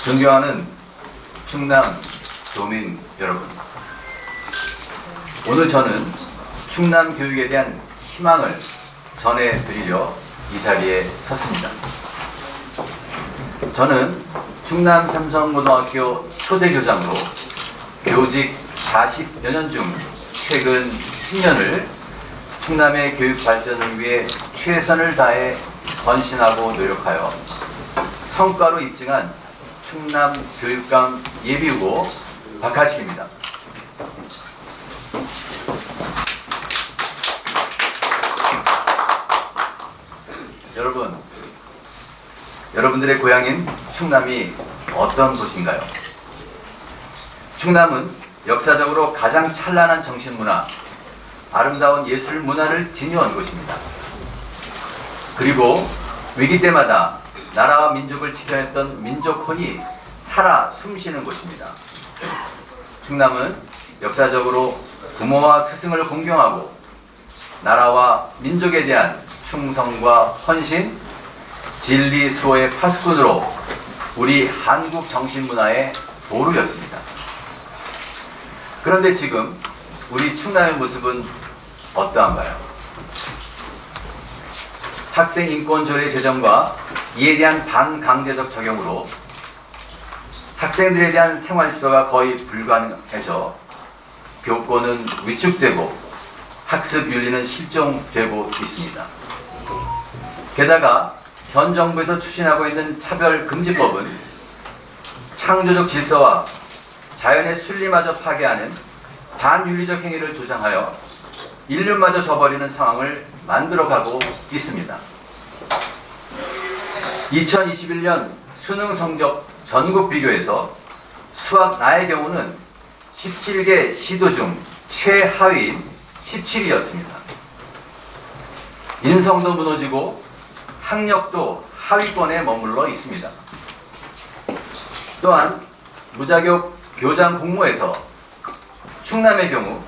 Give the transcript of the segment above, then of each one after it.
존경하는 충남 도민 여러분, 오늘 저는 충남 교육에 대한 희망을 전해드리려 이 자리에 섰습니다. 저는 충남 삼성고등학교 초대교장으로 교직 40여 년 중 최근 10년을 충남의 교육 발전을 위해 최선을 다해 헌신하고 노력하여 성과로 입증한 충남 교육감 예비후보 박하식입니다. 여러분들의 고향인 충남이 어떤 곳인가요? 충남은 역사적으로 가장 찬란한 정신문화, 아름다운 예술 문화를 지니온 곳입니다. 그리고 위기 때마다 나라와 민족을 지켜냈던 민족혼이 살아 숨쉬는 곳입니다. 충남은 역사적으로 부모와 스승을 공경하고 나라와 민족에 대한 충성과 헌신, 진리 수호의 파수꾼으로 우리 한국 정신문화의 보루였습니다. 그런데 지금 우리 충남의 모습은 어떠한가요? 학생 인권 조례 제정과 이에 대한 반강제적 적용으로 학생들에 대한 생활 지도가 거의 불가능해져 교권은 위축되고 학습 윤리는 실종되고 있습니다. 게다가 현 정부에서 추진하고 있는 차별금지법은 창조적 질서와 자연의 순리마저 파괴하는 반윤리적 행위를 조장하여 인류마저 저버리는 상황을 만들어가고 있습니다. 2021년 수능 성적 전국 비교에서 수학 나의 경우는 17개 시도 중 최하위인 17위였습니다. 인성도 무너지고 학력도 하위권에 머물러 있습니다. 또한 무자격 교장 공모에서 충남의 경우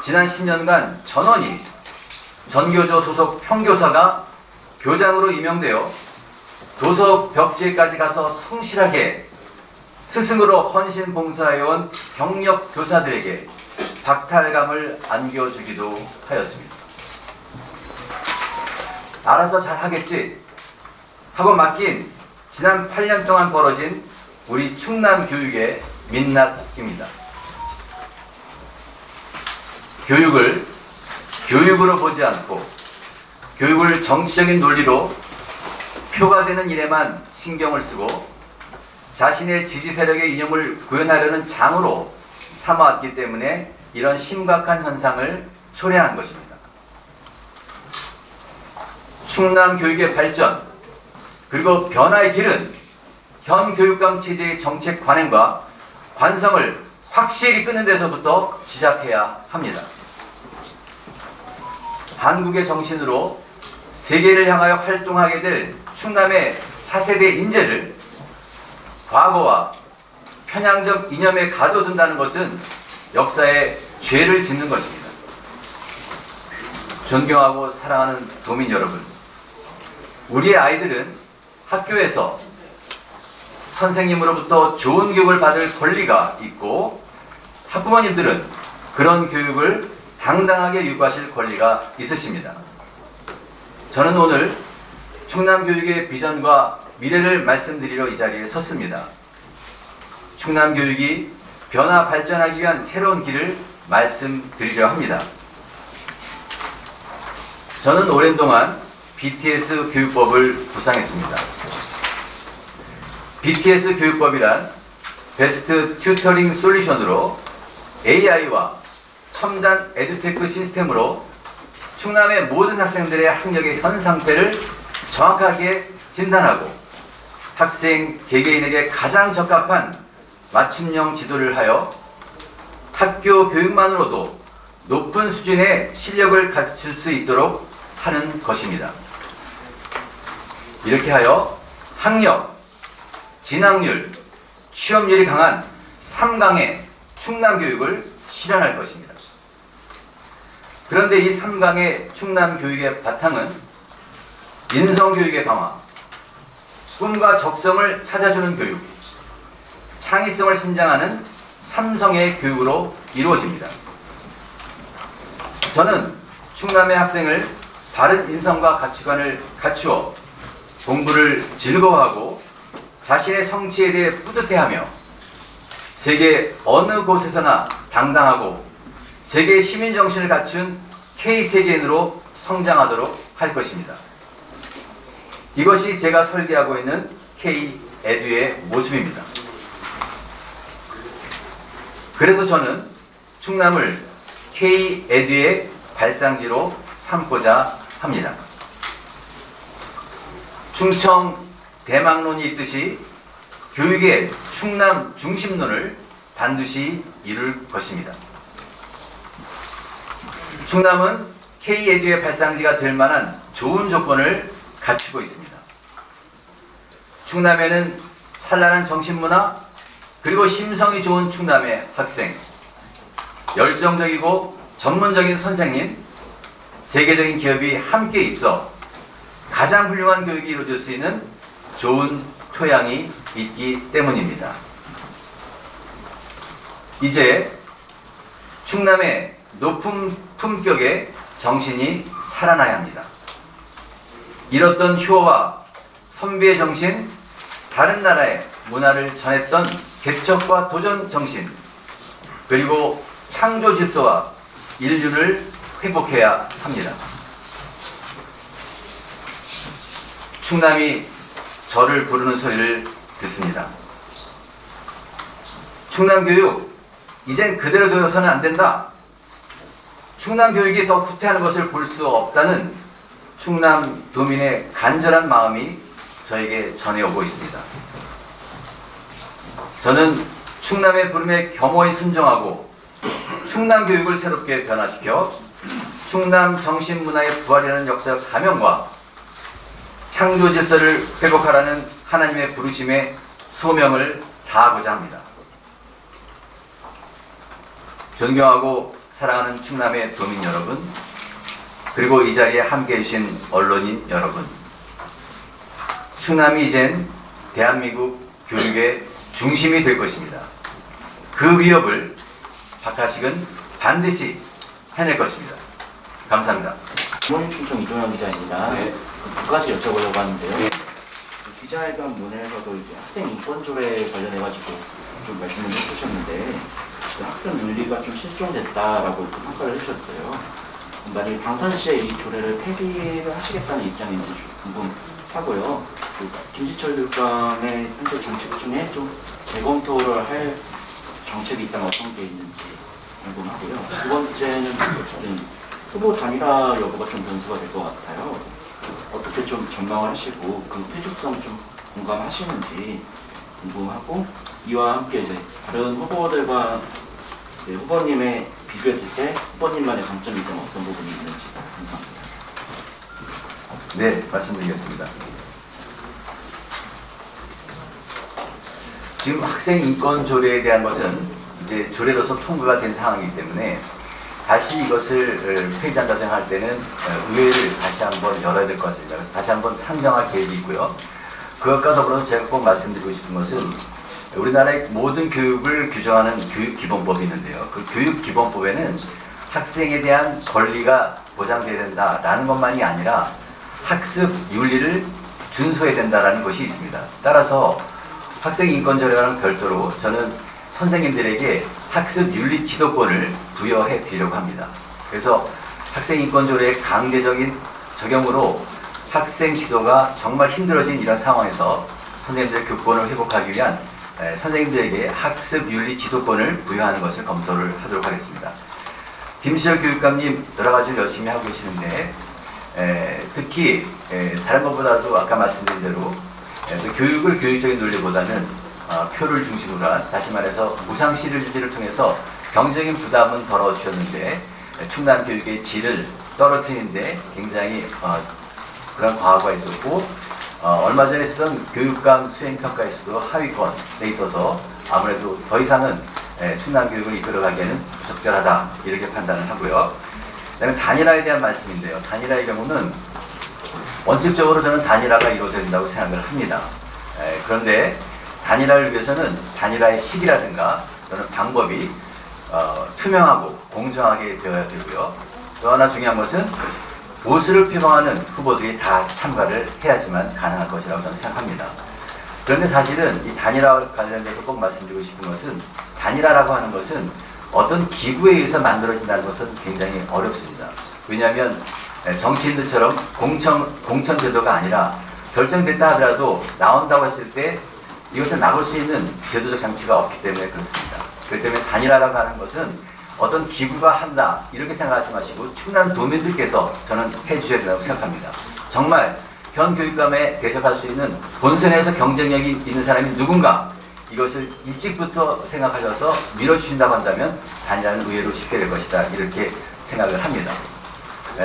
지난 10년간 전원이 전교조 소속 평교사가 교장으로 임명되어 도서 벽지에까지 가서 성실하게 스승으로 헌신 봉사해온 경력 교사들에게 박탈감을 안겨주기도 하였습니다. 알아서 잘하겠지 하고 맡긴 지난 8년 동안 벌어진 우리 충남 교육의 민낯입니다. 교육을 교육으로 보지 않고 교육을 정치적인 논리로 표가 되는 일에만 신경을 쓰고 자신의 지지 세력의 이념을 구현하려는 장으로 삼아왔기 때문에 이런 심각한 현상을 초래한 것입니다. 충남 교육의 발전 그리고 변화의 길은 현 교육감 체제의 정책 관행과 관성을 확실히 끊는 데서부터 시작해야 합니다. 한국의 정신으로 세계를 향하여 활동하게 될 충남의 4세대 인재를 과거와 편향적 이념에 가둬둔다는 것은 역사에 죄를 짓는 것입니다. 존경하고 사랑하는 도민 여러분, 우리의 아이들은 학교에서 선생님으로부터 좋은 교육을 받을 권리가 있고 학부모님들은 그런 교육을 당당하게 요구하실 권리가 있으십니다. 저는 오늘 충남 교육의 비전과 미래를 말씀드리러 이 자리에 섰습니다. 충남 교육이 변화 발전하기 위한 새로운 길을 말씀드리려 합니다. 저는 오랜 동안 BTS 교육법을 구상했습니다. BTS 교육법이란 베스트 튜터링 솔루션으로 AI와 첨단 에듀테크 시스템으로 충남의 모든 학생들의 학력의 현 상태를 정확하게 진단하고 학생 개개인에게 가장 적합한 맞춤형 지도를 하여 학교 교육만으로도 높은 수준의 실력을 갖출 수 있도록 하는 것입니다. 이렇게 하여 학력, 진학률, 취업률이 강한 3강의 충남교육을 실현할 것입니다. 그런데 이 3강의 충남교육의 바탕은 인성교육의 강화, 꿈과 적성을 찾아주는 교육, 창의성을 신장하는 삼성의 교육으로 이루어집니다. 저는 충남의 학생을 바른 인성과 가치관을 갖추어 공부를 즐거워하고 자신의 성취에 대해 뿌듯해하며 세계 어느 곳에서나 당당하고 세계 시민정신을 갖춘 K세계인으로 성장하도록 할 것입니다. 이것이 제가 설계하고 있는 K-에듀의 모습입니다. 그래서 저는 충남을 K-에듀의 발상지로 삼고자 합니다. 충청 대망론이 있듯이 교육의 충남 중심론을 반드시 이룰 것입니다. 충남은 K-에듀의 발상지가 될 만한 좋은 조건을 갖추고 있습니다. 충남에는 찬란한 정신문화 그리고 심성이 좋은 충남의 학생, 열정적이고 전문적인 선생님, 세계적인 기업이 함께 있어 가장 훌륭한 교육이 이루어질 수 있는 좋은 토양이 있기 때문입니다. 이제 충남의 높은 품격의 정신이 살아나야 합니다. 잃었던 효와 선비의 정신, 다른 나라의 문화를 전했던 개척과 도전 정신, 그리고 창조 질서와 인륜을 회복해야 합니다. 충남이 저를 부르는 소리를 듣습니다. 충남 교육, 이젠 그대로 둬서는 안 된다. 충남 교육이 더 후퇴하는 것을 볼 수 없다는 충남 도민의 간절한 마음이 저에게 전해오고 있습니다. 저는 충남의 부름에 겸허히 순종하고 충남 교육을 새롭게 변화시켜 충남 정신문화의 부활이라는 역사적 사명과 창조 질서를 회복하라는 하나님의 부르심에 소명을 다하고자 합니다. 존경하고 사랑하는 충남의 도민 여러분, 그리고 이 자리에 함께해 주신 언론인 여러분, 충남이 이젠 대한민국 교육의 중심이 될 것입니다. 그 위협을 박하식은 반드시 해낼 것입니다. 감사합니다. 부모님 충청 이동현 기자입니다. 네. 두 가지 여쭤보려고 하는데요. 네. 기자회견문에서도 이제 학생 인권 조례에 관련해가지고 좀 말씀을 해주셨는데 학생 윤리가 좀 실종됐다라고 평가를 해주셨어요. 만약에 당선 시에 이 조례를 폐기를 하시겠다는 입장인지 좀 궁금하고요. 김지철 교육감의 현재 정책 중에 좀 재검토를 할 정책이 있다면 어떤 게 있는지 궁금하고요. 두 번째는 후보 단일화 여부가 좀 변수가 될 것 같아요. 어떻게 좀 전망을 하시고 그 필요성 좀 공감하시는지 궁금하고, 이와 함께 이제 다른 후보들과 후보님의 비교했을 때 후보님만의 강점이 좀 어떤 부분이 있는지 궁금합니다. 네, 말씀드리겠습니다. 지금 학생 인권 조례에 대한 것은 이제 조례로서 통과가 된 상황이기 때문에 다시 이것을 폐지한다 생각할 때는 의회를 다시 한번 열어야 될 것 같습니다. 그래서 다시 한번 상정할 계획이 있고요. 그것과 더불어 제가 꼭 말씀드리고 싶은 것은 우리나라의 모든 교육을 규정하는 교육기본법이 있는데요. 그 교육기본법에는 학생에 대한 권리가 보장돼야 된다라는 것만이 아니라 학습 윤리를 준수해야 된다라는 것이 있습니다. 따라서 학생 인권조례와는 별도로 저는 선생님들에게 학습 윤리 지도권을 부여해 드리려고 합니다. 그래서 학생 인권조례의 강제적인 적용으로 학생 지도가 정말 힘들어진 이런 상황에서 선생님들의 교권을 회복하기 위한 선생님들에게 학습 윤리 지도권을 부여하는 것을 검토를 하도록 하겠습니다. 김시열 교육감님 여러 가지를 열심히 하고 계시는데 특히 다른 것보다도 아까 말씀드린 대로 교육을 교육적인 논리보다는 표를 중심으로 한, 다시 말해서 무상 시리즈를 통해서 경제적인 부담은 덜어주셨는데 충남 교육의 질을 떨어뜨리는데 굉장히 그런 과거가 있었고, 얼마 전에 있었던 교육감 수행평가에서도 하위권에 있어서 아무래도 더 이상은 충남 교육을 이끌어가기에는 부적절하다 이렇게 판단을 하고요. 그다음에 단일화에 대한 말씀인데요. 단일화의 경우는 원칙적으로 저는 단일화가 이루어져야 된다고 생각을 합니다. 그런데 단일화를 위해서는 단일화의 시기라든가 또는 방법이 투명하고 공정하게 되어야 되고요. 또 하나 중요한 것은 보수를 표방하는 후보들이 다 참가를 해야지만 가능할 것이라고 저는 생각합니다. 그런데 사실은 이 단일화 관련돼서 꼭 말씀드리고 싶은 것은 단일화라고 하는 것은 어떤 기구에 의해서 만들어진다는 것은 굉장히 어렵습니다. 왜냐하면 정치인들처럼 공천 제도가 아니라 결정됐다 하더라도 나온다고 했을 때 이것을 막을 수 있는 제도적 장치가 없기 때문에 그렇습니다. 그렇기 때문에 단일화라고 하는 것은 어떤 기구가 한다 이렇게 생각하지 마시고 충남 도민들께서 저는 해주셔야 된다고 생각합니다. 정말 현 교육감에 대적할 수 있는 본선에서 경쟁력이 있는 사람이 누군가 이것을 일찍부터 생각하셔서 밀어주신다고 한다면 단일화는 의외로 쉽게 될 것이다 이렇게 생각을 합니다.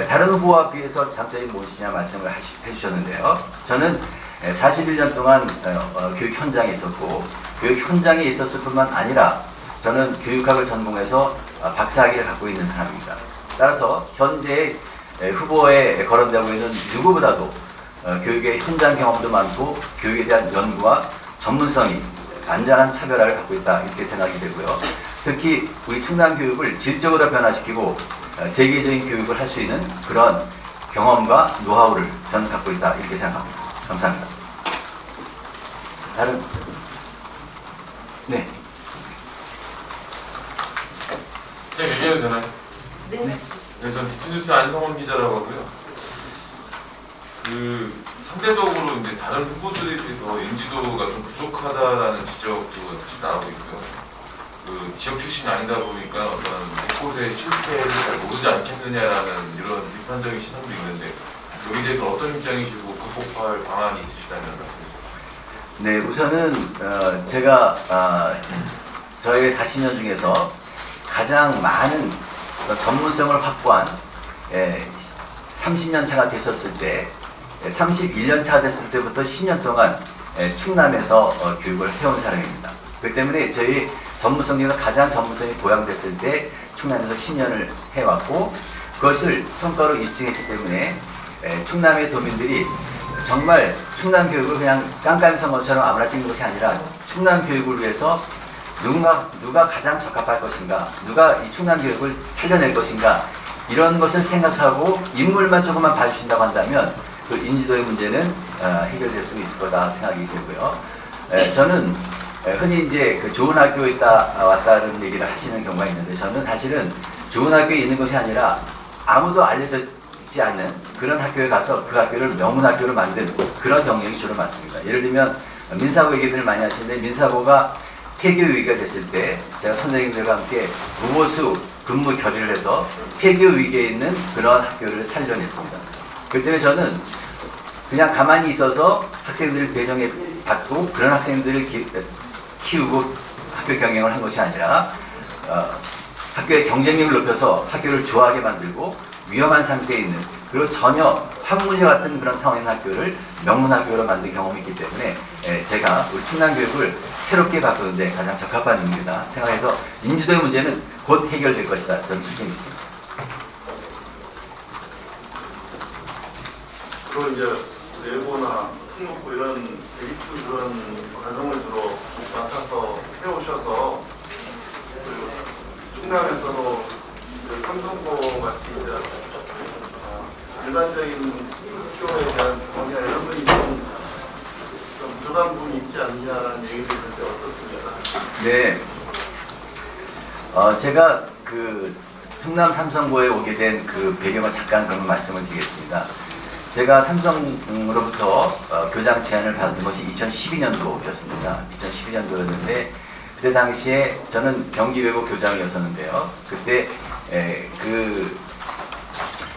다른 후보와 비해서 장점이 무엇이냐 말씀을 해주셨는데요. 저는 41년 동안 교육 현장에 있었고 교육 현장에 있었을 뿐만 아니라 저는 교육학을 전공해서 박사학위를 갖고 있는 사람입니다. 따라서 현재 후보에 거론되고 있는 누구보다도 교육의 현장 경험도 많고 교육에 대한 연구와 전문성이 완전한 차별화를 갖고 있다 이렇게 생각이 되고요. 특히 우리 충남 교육을 질적으로 변화시키고 세계적인 교육을 할 수 있는 그런 경험과 노하우를 저는 갖고 있다 이렇게 생각합니다. 감사합니다. 다른 네. 그냥 얘기해도 되나요? 네. 네, 전 디트뉴스 안성원 기자라고 하고요. 상대적으로 이제 다른 후보들에 비해서 인지도가 좀 부족하다라는 지적도 나오고 있고요. 지역 출신이 아니다 보니까 어떤 곳곳의 실패를 잘 모르지 않겠느냐라는 이런 비판적인 시선도 있는데 여기에 대해서 어떤 입장이시고 극복할 방안이 있으시다면 말씀해 주세요. 네, 우선은 제가 저의 40년 중에서 가장 많은 전문성을 확보한 30년 차가 됐었을 때 31년 차가 됐을 때부터 10년 동안 충남에서 교육을 해온 사람입니다. 그렇기 때문에 저희 전문성 중에서 가장 전문성이 보양됐을 때 충남에서 10년을 해왔고 그것을 성과로 입증했기 때문에 충남의 도민들이 정말 충남 교육을 그냥 깜깜이 선거처럼 아무나 찍는 것이 아니라 충남 교육을 위해서 누가 가장 적합할 것인가, 누가 이 충남 교육을 살려낼 것인가 이런 것을 생각하고 인물만 조금만 봐주신다고 한다면 그 인지도의 문제는 해결될 수 있을 거다 생각이 들고요. 저는 흔히 이제 그 좋은 학교에 있다 왔다는 얘기를 하시는 경우가 있는데 저는 사실은 좋은 학교에 있는 것이 아니라 아무도 알려졌지 않는 그런 학교에 가서 그 학교를 명문 학교로 만든 그런 경력이 주로 많습니다. 예를 들면 민사고 얘기들을 많이 하시는데 민사고가 폐교 위기가 됐을 때 제가 선생님들과 함께 무보수 근무 결의를 해서 폐교 위기에 있는 그런 학교를 살려냈습니다. 그렇기 때문에 저는 그냥 가만히 있어서 학생들을 배정해 받고 그런 학생들을 키우고 학교 경영을 한 것이 아니라 학교의 경쟁력을 높여서 학교를 좋아하게 만들고 위험한 상태에 있는 그리고 전혀 황무지 같은 그런 상황에 있는 학교를 명문학교로 만든 경험이 있기 때문에 제가 우리 충남교육을 새롭게 바꾸는데 가장 적합한 인물이다 생각해서 인지도의 문제는 곧 해결될 것이다 저는 그렇게 믿습니다. 주로 이제 내부나 특목고 이런 대기출 그런 과정을 주로 맡아서 해오셔서 충남에서도 삼성고 같이 이제 일반적인 학교에 대한 경험이나 이런 분이 좀 부족한 부분이 있지 않느냐라는 얘기를 듣는데 어떻습니까? 네, 제가 그 충남 삼성고에 오게 된 그 배경을 잠깐 그런 말씀을 드리겠습니다. 제가 삼성으로부터 교장 제안을 받은 것이 2012년도였습니다. 2012년도였는데 그때 당시에 저는 경기 외고 교장이었었는데요. 그때 그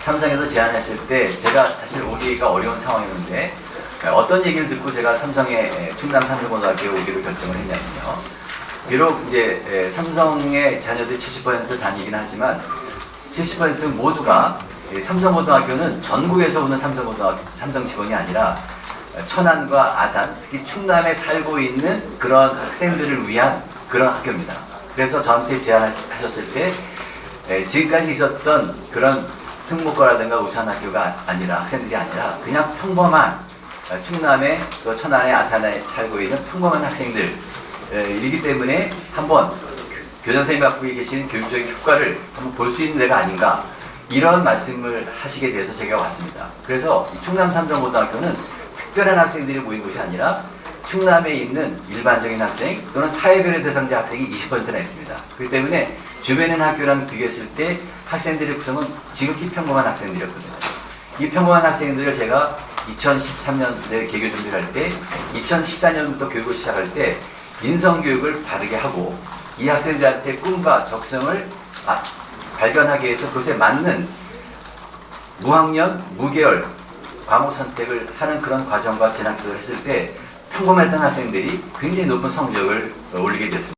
삼성에서 제안했을 때 제가 사실 오기가 어려운 상황이었는데 어떤 얘기를 듣고 제가 삼성의 충남 삼성고등학교에 오기로 결정을 했냐면요. 비록 이제 삼성의 자녀들이 70% 다니긴 하지만 70% 모두가 삼성고등학교는 전국에서 오는 삼성 직원이 아니라 천안과 아산, 특히 충남에 살고 있는 그런 학생들을 위한 그런 학교입니다. 그래서 저한테 제안하셨을 때 지금까지 있었던 그런 특목고라든가 우수한 학교가 아니라 학생들이 아니라 그냥 평범한 충남에 또 천안에 아산에 살고 있는 평범한 학생들이기 때문에 한번 교장 선생님이 갖고 계신 교육적인 효과를 한번 볼 수 있는 데가 아닌가, 이런 말씀을 하시게 돼서 제가 왔습니다. 그래서 이 충남 삼성고등학교는 특별한 학생들이 모인 곳이 아니라 충남에 있는 일반적인 학생 또는 사회별의 대상자 학생이 20%나 있습니다. 그렇기 때문에 주변에 있는 학교랑 비교했을 때 학생들의 구성은 지극히 평범한 학생들이었거든요. 이 평범한 학생들을 제가 2013년에 개교 준비를 할 때, 2014년부터 교육을 시작할 때 인성교육을 바르게 하고 이 학생들한테 꿈과 적성을 발견하기 위해서 그것에 맞는 무학년, 무계열 과목 선택을 하는 그런 과정과 진학책을 했을 때 평범했던 학생들이 굉장히 높은 성적을 올리게 됐습니다.